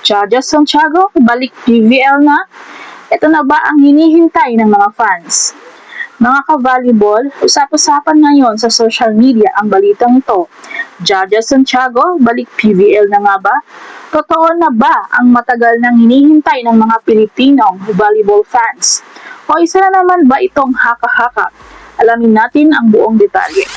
Jaja Santiago, balik PVL na? Ito na ba ang hinihintay ng mga fans? Mga ka-volleyball, usap-usapan ngayon sa social media ang balitang ito. Jaja Santiago, balik PVL na nga ba? Totoo na ba ang matagal nang hinihintay ng mga Pilipinong volleyball fans? O isa na naman ba itong haka-haka? Alamin natin ang buong detalye.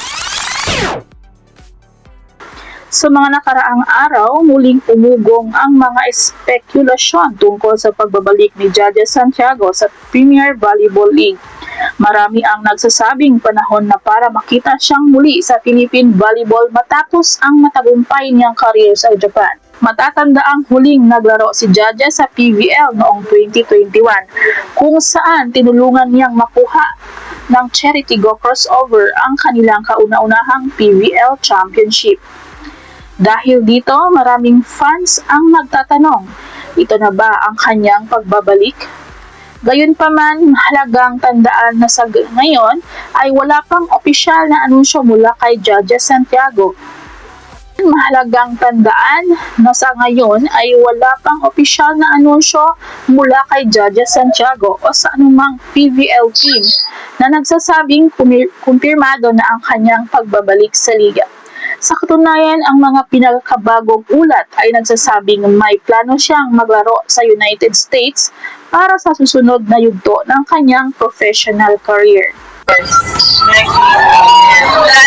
Sa mga nakaraang araw, muling umugong ang mga espekulasyon tungkol sa pagbabalik ni Jaja Santiago sa Premier Volleyball League. Marami ang nagsasabing panahon na para makita siyang muli sa Philippine Volleyball matapos ang matagumpay niyang career sa Japan. Matatanda ang huling naglaro si Jaja sa PVL noong 2021, kung saan tinulungan niyang makuha ng Charity Go Crossover ang kanilang kauna-unahang PVL Championship. Dahil dito, maraming fans ang nagtatanong, ito na ba ang kanyang pagbabalik? Gayunpaman, mahalagang tandaan na sa ngayon ay wala pang opisyal na anunsyo mula kay Jaja Santiago. Mahalagang tandaan na sa ngayon ay wala pang opisyal na anunsyo mula kay Jaja Santiago o sa anumang PVL team na nagsasabing kumpirmado na ang kanyang pagbabalik sa liga. Sa katunayan, ang mga pinakabagong ulat ay nagsasabing may plano siyang maglaro sa United States para sa susunod na yugto ng kanyang professional career. Plan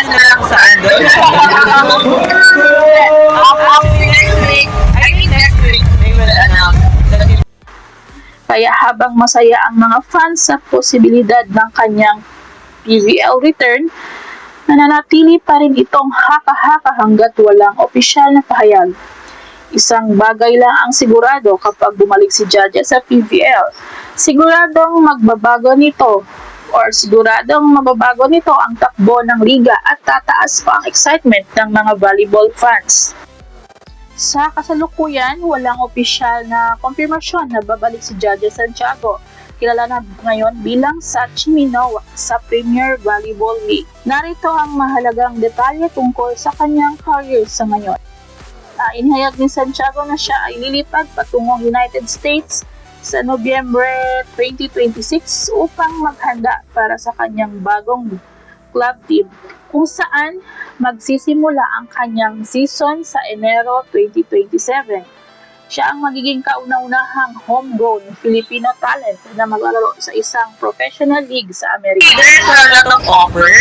na lang saan doon. Next week, they will announce. Kaya habang masaya ang mga fans sa posibilidad ng kanyang PVL return, nananatili pa rin itong haka-haka hanggat walang opisyal na pahayag. Isang bagay lang ang sigurado kapag bumalik si Jaja sa PVL. Siguradong mababago nito ang takbo ng liga at tataas pa ang excitement ng mga volleyball fans. Sa kasalukuyan, walang opisyal na kumpirmasyon na babalik si Jaja Santiago. Kilala na ngayon bilang Sachi Minowa sa Premier Volleyball League. Narito ang mahalagang detalye tungkol sa kanyang career sa ngayon. Inihayag ni Santiago na siya ay lilipad patungong United States sa Nobyembre 2026 upang maghanda para sa kanyang bagong club team, kung saan magsisimula ang kanyang season sa Enero 2027. Siya ang magiging kauna-unahang homegrown Filipino talent na maglalaro sa isang professional league sa Amerika. There's a lot of offers.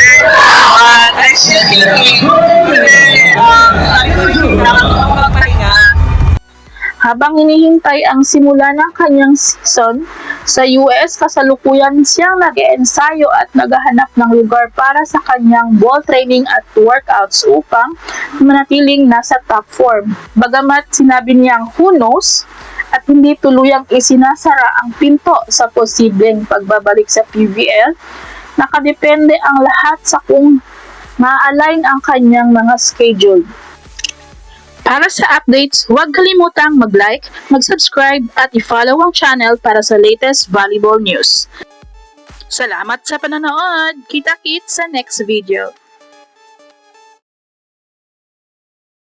I'm still thinking. Habang hinihintay ang simula ng kanyang season sa US, kasalukuyan siyang nag-eensayo at naghahanap ng lugar para sa kanyang ball training at workouts upang manatiling nasa top form. Bagamat sinabi niyang who knows at hindi tuluyang isinasara ang pinto sa posibleng pagbabalik sa PVL, nakadepende ang lahat sa kung ma-align ang kanyang mga schedule. Para sa updates, huwag kalimutang mag-like, mag-subscribe at i-follow ang channel para sa latest volleyball news. Salamat sa panonood! Kita-kits sa next video!